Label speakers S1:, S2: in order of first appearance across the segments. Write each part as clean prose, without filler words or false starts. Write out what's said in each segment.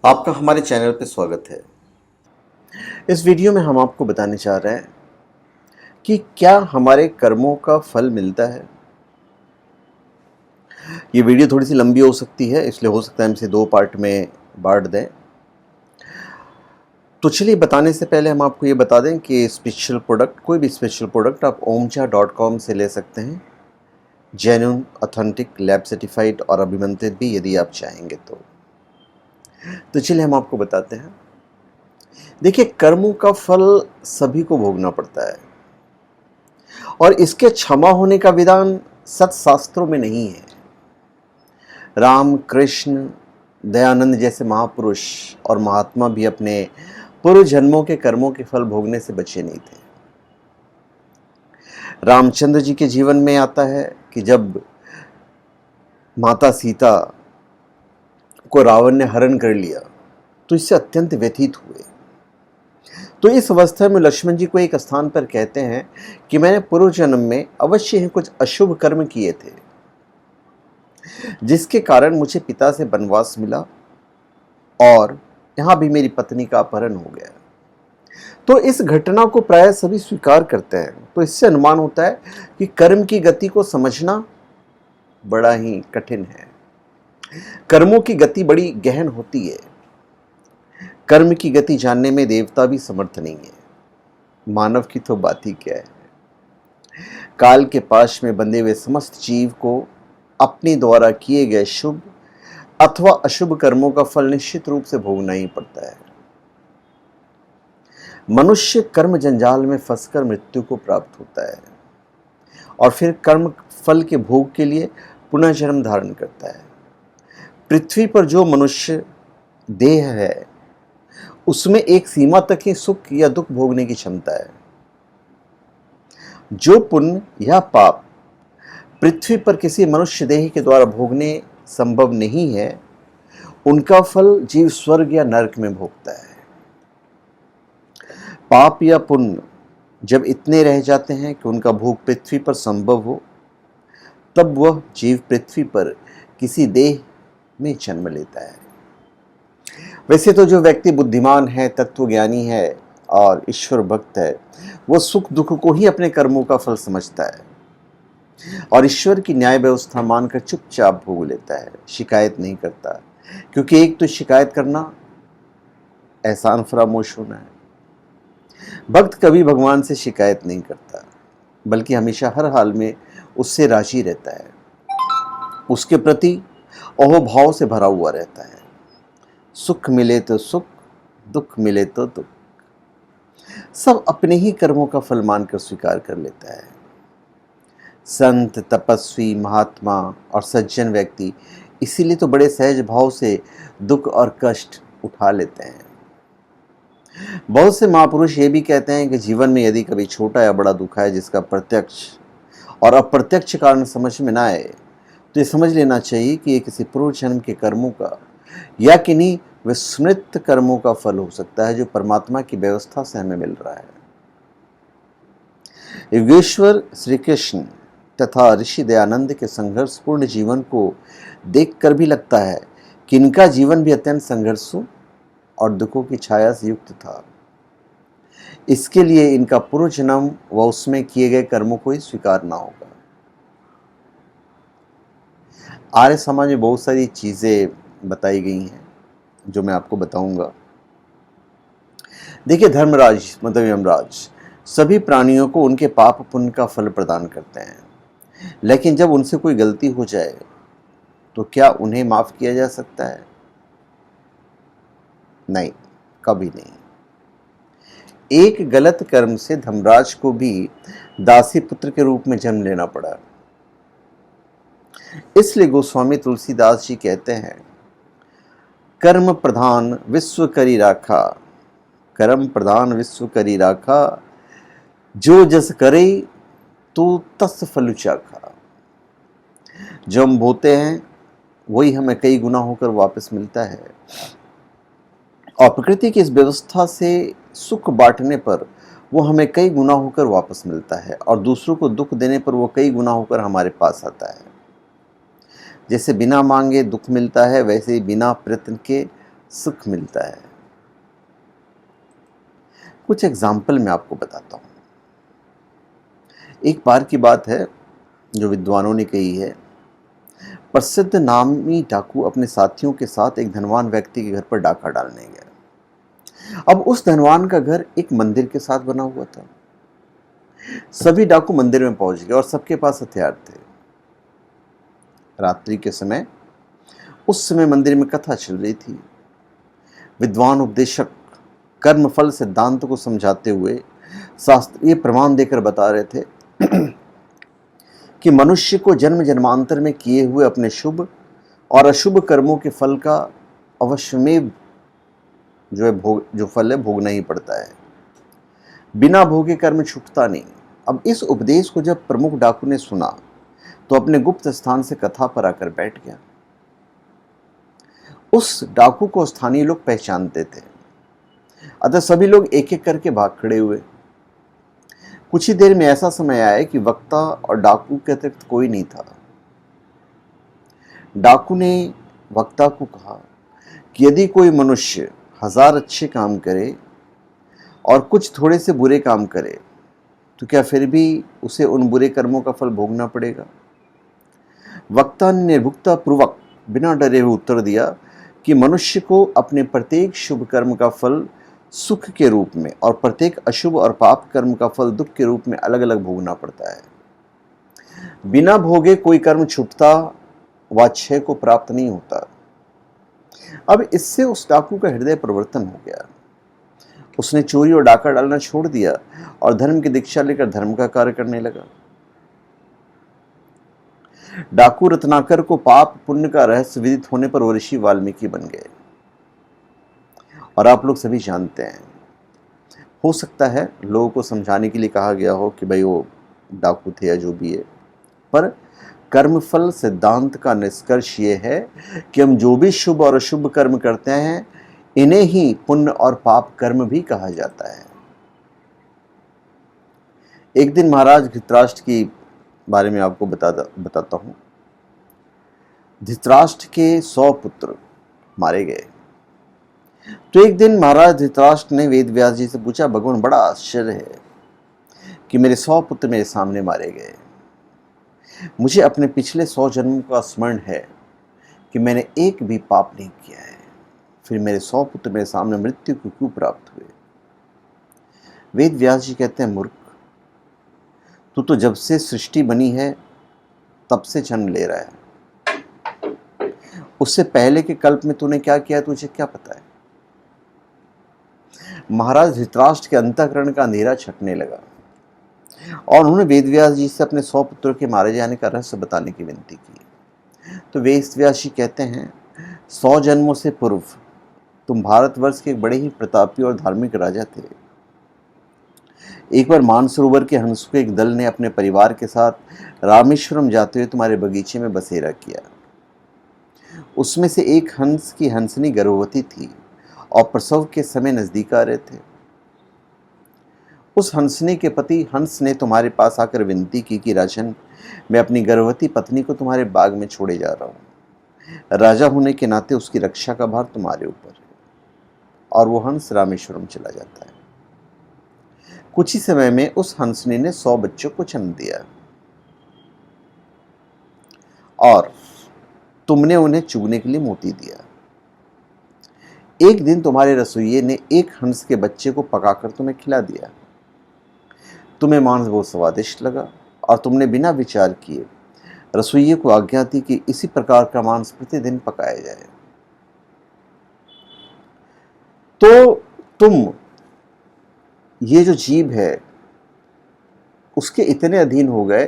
S1: आपका हमारे चैनल पे स्वागत है। इस वीडियो में हम आपको बताने जा रहे हैं कि क्या हमारे कर्मों का फल मिलता है। ये वीडियो थोड़ी सी लंबी हो सकती है, इसलिए हो सकता है हम इसे 2 पार्ट में बांट दें। तो चलिए, बताने से पहले हम आपको ये बता दें कि स्पेशल प्रोडक्ट, कोई भी स्पेशल प्रोडक्ट आप omcha.com से ले सकते हैं। जेन्युइन, ऑथेंटिक, लैब सर्टिफाइड और अभिमंत्रित भी, यदि आप चाहेंगे तो चलिए हम आपको बताते हैं। देखिए, कर्मों का फल सभी को भोगना पड़ता है और इसके क्षमा होने का विधान सत्शास्त्रों में नहीं है। राम, कृष्ण, दयानंद जैसे महापुरुष और महात्मा भी अपने पूर्व जन्मों के कर्मों के फल भोगने से बचे नहीं थे। रामचंद्र जी के जीवन में आता है कि जब माता सीता को रावण ने हरण कर लिया तो इससे अत्यंत व्यथित हुए। तो इस अवस्था में लक्ष्मण जी को एक स्थान पर कहते हैं कि मैंने पूर्व जन्म में अवश्य ही कुछ अशुभ कर्म किए थे, जिसके कारण मुझे पिता से वनवास मिला और यहां भी मेरी पत्नी का अपहरण हो गया। तो इस घटना को प्राय सभी स्वीकार करते हैं। तो इससे अनुमान होता है कि कर्म की गति को समझना बड़ा ही कठिन है। कर्मों की गति बड़ी गहन होती है। कर्म की गति जानने में देवता भी समर्थ नहीं है, मानव की तो बात ही क्या है। काल के पाश में बंधे हुए समस्त जीव को अपने द्वारा किए गए शुभ अथवा अशुभ कर्मों का फल निश्चित रूप से भोगना ही पड़ता है। मनुष्य कर्म जंजाल में फंसकर मृत्यु को प्राप्त होता है और फिर कर्म फल के भोग के लिए पुनः जन्म धारण करता है। पृथ्वी पर जो मनुष्य देह है, उसमें एक सीमा तक ही सुख या दुख भोगने की क्षमता है। जो पुण्य या पाप पृथ्वी पर किसी मनुष्य देह के द्वारा भोगने संभव नहीं है, उनका फल जीव स्वर्ग या नरक में भोगता है। पाप या पुण्य जब इतने रह जाते हैं कि उनका भोग पृथ्वी पर संभव हो, तब वह जीव पृथ्वी पर किसी देह में जन्म लेता है। वैसे तो जो व्यक्ति बुद्धिमान है, तत्वज्ञानी है और ईश्वर भक्त है, वो सुख दुख को ही अपने कर्मों का फल समझता है और ईश्वर की न्याय व्यवस्था मानकर चुपचाप भोग लेता है, शिकायत नहीं करता। क्योंकि एक तो शिकायत करना एहसान फरामोश होना है। भक्त कभी भगवान से शिकायत नहीं करता, बल्कि हमेशा हर हाल में उससे राजी रहता है, उसके प्रति अहोभाव से भरा हुआ रहता है। सुख मिले तो सुख, दुख मिले तो दुख, सब अपने ही कर्मों का फल मानकर स्वीकार कर लेता है। संत, तपस्वी, महात्मा और सज्जन व्यक्ति इसीलिए तो बड़े सहज भाव से दुख और कष्ट उठा लेते हैं। बहुत से महापुरुष ये भी कहते हैं कि जीवन में यदि कभी छोटा या बड़ा दुख आए जिसका प्रत्यक्ष और अप्रत्यक्ष कारण समझ में ना आए, तो ये समझ लेना चाहिए कि ये किसी पूर्व जन्म के कर्मों का या किन्हीं विस्मृत कर्मों का फल हो सकता है, जो परमात्मा की व्यवस्था से हमें मिल रहा है। योगेश्वर श्री कृष्ण तथा ऋषि दयानंद के संघर्षपूर्ण जीवन को देखकर भी लगता है कि इनका जीवन भी अत्यंत संघर्षों और दुखों की छाया से युक्त था। इसके लिए इनका पूर्व जन्म व उसमें किए गए कर्मों को ही स्वीकारना होगा। आर्य समाज में बहुत सारी चीजें बताई गई हैं जो मैं आपको बताऊंगा। देखिए, धर्मराज मतलब यमराज सभी प्राणियों को उनके पाप पुण्य का फल प्रदान करते हैं, लेकिन जब उनसे कोई गलती हो जाए तो क्या उन्हें माफ किया जा सकता है? नहीं, कभी नहीं। एक गलत कर्म से धर्मराज को भी दासी पुत्र के रूप में जन्म लेना पड़ा। इसलिए गोस्वामी तुलसीदास जी कहते हैं, कर्म प्रधान विश्व करी राखा, कर्म प्रधान विश्व करी राखा, जो जस करे तो तस फल चाखा। जो हम बोते हैं वही हमें कई गुना होकर वापस मिलता है और प्रकृति की इस व्यवस्था से सुख बांटने पर वो हमें कई गुना होकर वापस मिलता है और दूसरों को दुख देने पर वो कई गुना होकर हमारे पास आता है। जैसे बिना मांगे दुख मिलता है, वैसे ही बिना प्रयत्न के सुख मिलता है। कुछ एग्जाम्पल मैं आपको बताता हूँ। एक बार की बात है जो विद्वानों ने कही है। प्रसिद्ध नामी डाकू अपने साथियों के साथ एक धनवान व्यक्ति के घर पर डाका डालने गया। अब उस धनवान का घर एक मंदिर के साथ बना हुआ था। सभी डाकू मंदिर में पहुंच गए और सबके पास हथियार थे। रात्रि के समय उस समय मंदिर में कथा चल रही थी। विद्वान उपदेशक कर्मफल सिद्धांत को समझाते हुए शास्त्रीय प्रमाण देकर बता रहे थे कि मनुष्य को जन्म जन्मांतर में किए हुए अपने शुभ और अशुभ कर्मों के फल का अवश्यमेव जो फल है भोगना ही पड़ता है। बिना भोगे कर्म छूटता नहीं। अब इस उपदेश को जब प्रमुख डाकू ने सुना तो अपने गुप्त स्थान से कथा पर आकर बैठ गया। उस डाकू को स्थानीय लोग पहचानते थे, अतः सभी लोग एक एक करके भाग खड़े हुए। कुछ ही देर में ऐसा समय आया कि वक्ता और डाकू के अतिरिक्त कोई नहीं था। डाकू ने वक्ता को कहा कि यदि कोई मनुष्य 1000 अच्छे काम करे और कुछ थोड़े से बुरे काम करे तो क्या फिर भी उसे उन बुरे कर्मों का फल भोगना पड़ेगा? वक्ता ने निर्भुकता पूर्वक बिना डरे हुए उत्तर दिया कि मनुष्य को अपने प्रत्येक शुभ कर्म का फल सुख के रूप में और प्रत्येक अशुभ और पाप कर्म का फल दुख के रूप में अलग अलग भोगना पड़ता है। बिना भोगे कोई कर्म छूटता व क्षय को प्राप्त नहीं होता। अब इससे उस डाकू का हृदय परिवर्तन हो गया। उसने चोरी और डाका डालना छोड़ दिया और धर्म की दीक्षा लेकर धर्म का कार्य करने लगा। डाकू रत्नाकर को पाप पुण्य का रहस्य विदित होने पर वो ऋषि वाल्मीकि बन गए। और आप लोग सभी जानते हैं, हो सकता है लोगों को समझाने के लिए कहा गया हो कि भाई वो डाकू थे या जो भी है, पर कर्मफल सिद्धांत का निष्कर्ष ये है कि हम जो भी शुभ और अशुभ कर्म करते हैं इन्हें ही पुण्य और पाप कर्म भी कहा जाता है। एक दिन महाराज धृतराष्ट्र की बारे में आपको बताता हूं। धृतराष्ट्र के 100 पुत्र मारे गए। तो एक दिन महाराज धृतराष्ट्र ने वेद व्यास जी से पूछा, भगवान बड़ा आश्चर्य है कि मेरे 100 पुत्र मेरे सामने मारे गए। मुझे अपने पिछले 100 जन्मों का स्मरण है कि मैंने एक भी पाप नहीं किया है, फिर मेरे 100 पुत्र मेरे सामने मृत्यु को क्यों प्राप्त हुए? वेद व्यास जी कहते हैं, मूर्ख, तू तो जब से सृष्टि बनी है तब से जन्म ले रहा है। उससे पहले के कल्प में तूने क्या किया तुझे क्या पता है? महाराज धृतराष्ट्र के अंतःकरण का अंधेरा छटने लगा और उन्होंने वेद व्यास जी से अपने 100 पुत्रों के मारे जाने का रहस्य बताने की विनती की। तो वेद व्यास जी कहते हैं, 100 जन्मों से पूर्व तुम भारतवर्ष के एक बड़े ही प्रतापी और धार्मिक राजा थे। एक बार मानसरोवर के हंसों के एक दल ने अपने परिवार के साथ रामेश्वरम जाते हुए तुम्हारे बगीचे में बसेरा किया। उसमें से एक हंस की हंसनी गर्भवती थी और प्रसव के समय नजदीक आ रहे थे। उस हंसनी के पति हंस ने तुम्हारे पास आकर विनती की कि राजन, मैं अपनी गर्भवती पत्नी को तुम्हारे बाग में छोड़े जा रहा हूँ। राजा होने के नाते उसकी रक्षा का भार तुम्हारे ऊपर है। और वो हंस रामेश्वरम चला जाता है। कुछ ही समय में उस हंसनी ने 100 बच्चों को जन्म दिया और तुमने उन्हें चुगने के लिए मोती दिया। एक दिन तुम्हारे रसोइये ने एक हंस के बच्चे को पकाकर तुम्हें खिला दिया। तुम्हें मांस बहुत स्वादिष्ट लगा और तुमने बिना विचार किए रसोइये को आज्ञा दी कि इसी प्रकार का मांस प्रतिदिन पकाया जाए। तो तुम ये जो जीव है उसके इतने अधीन हो गए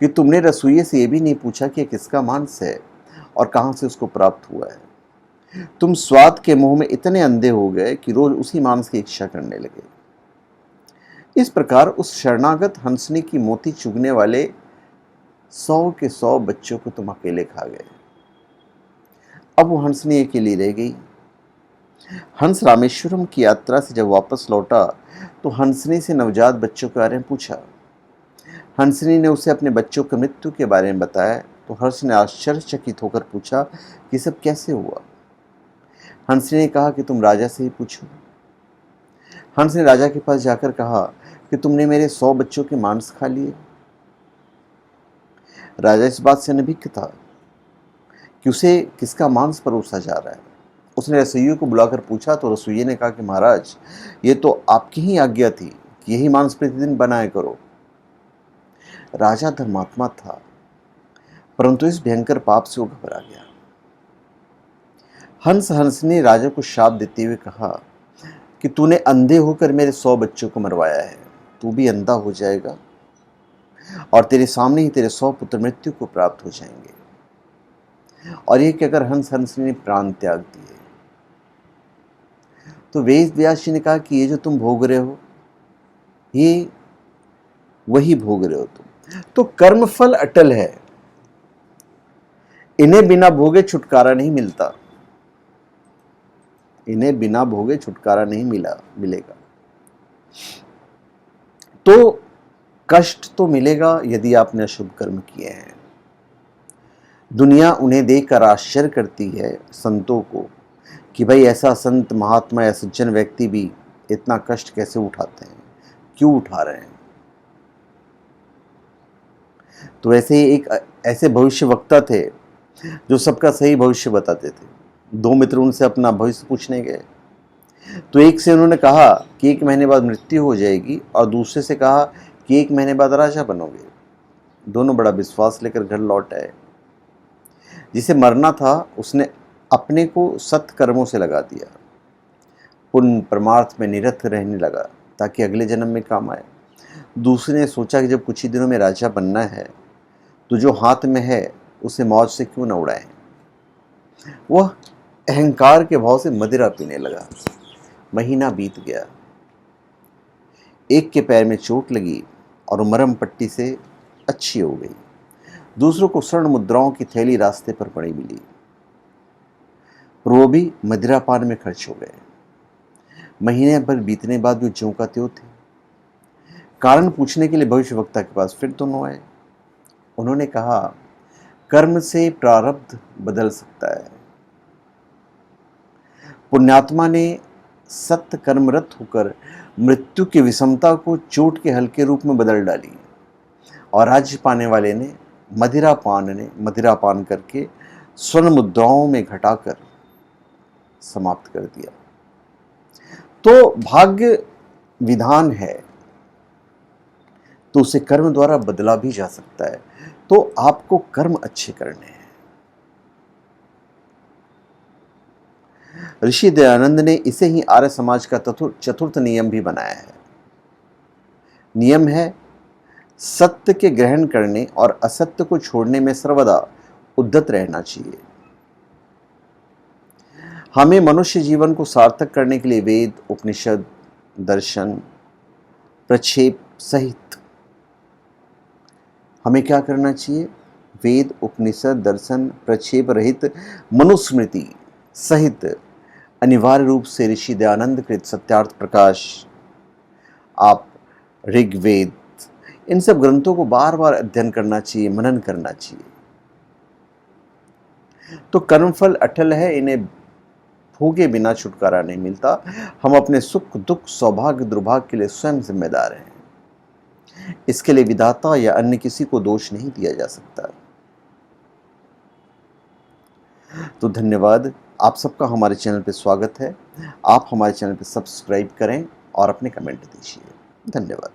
S1: कि तुमने रसोइये से ये भी नहीं पूछा कि किसका मांस है और कहां से उसको प्राप्त हुआ है। तुम स्वाद के मोह में इतने अंधे हो गए कि रोज उसी मांस की इच्छा करने लगे। इस प्रकार उस शरणागत हंसनी की मोती चुगने वाले 100 के 100 बच्चों को तुम अकेले खा गए। अब वो हंसनी अकेली रह गई। हंस रामेश्वरम की यात्रा से जब वापस लौटा तो हंसनी से नवजात बच्चों के बारे में पूछा। हंसनी ने उसे अपने बच्चों की मृत्यु के बारे में बताया तो हर्ष ने आश्चर्यचकित होकर पूछा कि सब कैसे हुआ। हंसनी ने कहा कि तुम राजा से ही पूछो। हंस ने राजा के पास जाकर कहा कि तुमने मेरे 100 बच्चों के मांस खा लिए। राजा इस बात से अनभिज्ञ था कि उसे किसका मांस परोसा जा रहा है। उसने रसोइये को बुलाकर पूछा तो रसोइये ने कहा कि महाराज, ये तो आपकी ही आज्ञा थी कि यही मांस प्रतिदिन बनाया करो। राजा धर्मात्मा था, परंतु इस भयंकर पाप से वो घबरा गया। हंस ने राजा को शाप देते हुए कहा कि तूने अंधे होकर मेरे 100 बच्चों को मरवाया है, तू भी अंधा हो जाएगा और तेरे सामने ही तेरे 100 पुत्र मृत्यु को प्राप्त हो जाएंगे। और ये कहकर हंस ने प्राण त्याग दिए। तो वेद व्यास जी ने कहा कि ये जो तुम भोग रहे हो, ये वही भोग रहे हो तुम। तो कर्म फल अटल है, इन्हें बिना भोगे छुटकारा नहीं मिलता। इन्हें बिना भोगे छुटकारा नहीं मिलेगा। तो कष्ट तो मिलेगा यदि आपने अशुभ कर्म किए हैं। दुनिया उन्हें देखकर आश्चर्य करती है, संतों को, कि भाई ऐसा संत महात्मा या सज्जन व्यक्ति भी इतना कष्ट कैसे उठाते हैं, क्यों उठा रहे हैं। तो ऐसे भविष्य वक्ता थे जो सबका सही भविष्य बताते थे। 2 मित्र उनसे अपना भविष्य पूछने गए तो एक से उन्होंने कहा कि 1 महीने बाद मृत्यु हो जाएगी और दूसरे से कहा कि 1 महीने बाद राजा बनोगे। दोनों बड़ा विश्वास लेकर घर लौट आए। जिसे मरना था उसने अपने को सत्कर्मों से लगा दिया, पुण्य परमार्थ में निरत रहने लगा ताकि अगले जन्म में काम आए। दूसरे ने सोचा कि जब कुछ ही दिनों में राजा बनना है तो जो हाथ में है उसे मौज से क्यों न उड़ाएं। वह अहंकार के भाव से मदिरा पीने लगा। महीना बीत गया। एक के पैर में चोट लगी और मरहम पट्टी से अच्छी हो गई। दूसरों को स्वर्ण मुद्राओं की थैली रास्ते पर पड़ी मिली, और वो भी मदिरापान में खर्च हो गए। महीने भर बीतने बाद भी ज्यों का त्यों थे। कारण पूछने के लिए भविष्यवक्ता के पास फिर दोनों आए। उन्होंने कहा, कर्म से प्रारब्ध बदल सकता है। पुण्यात्मा ने सत्य कर्मरत होकर मृत्यु की विषमता को चोट के हल्के रूप में बदल डाली और राज्य पाने वाले ने मदिरापान करके स्वर्ण मुद्राओं में घटाकर समाप्त कर दिया। तो भाग्य विधान है तो उसे कर्म द्वारा बदला भी जा सकता है। तो आपको कर्म अच्छे करने हैं। ऋषि दयानंद ने इसे ही आर्य समाज का चतुर्थ नियम भी बनाया है। नियम है, सत्य के ग्रहण करने और असत्य को छोड़ने में सर्वदा उद्यत रहना चाहिए। हमें मनुष्य जीवन को सार्थक करने के लिए वेद, उपनिषद, दर्शन, प्रक्षेप सहित हमें क्या करना चाहिए? वेद, उपनिषद, दर्शन, प्रक्षेप रहित मनुस्मृति सहित अनिवार्य रूप से ऋषि दयानंद कृत सत्यार्थ प्रकाश, आप ऋग्वेद, इन सब ग्रंथों को बार बार अध्ययन करना चाहिए, मनन करना चाहिए। तो कर्मफल अटल है, इन्हें भोगे बिना छुटकारा नहीं मिलता। हम अपने सुख दुख सौभाग्य दुर्भाग्य के लिए स्वयं जिम्मेदार हैं। इसके लिए विधाता या अन्य किसी को दोष नहीं दिया जा सकता। तो धन्यवाद। आप सबका हमारे चैनल पे स्वागत है। आप हमारे चैनल पे सब्सक्राइब करें और अपने कमेंट दीजिए। धन्यवाद।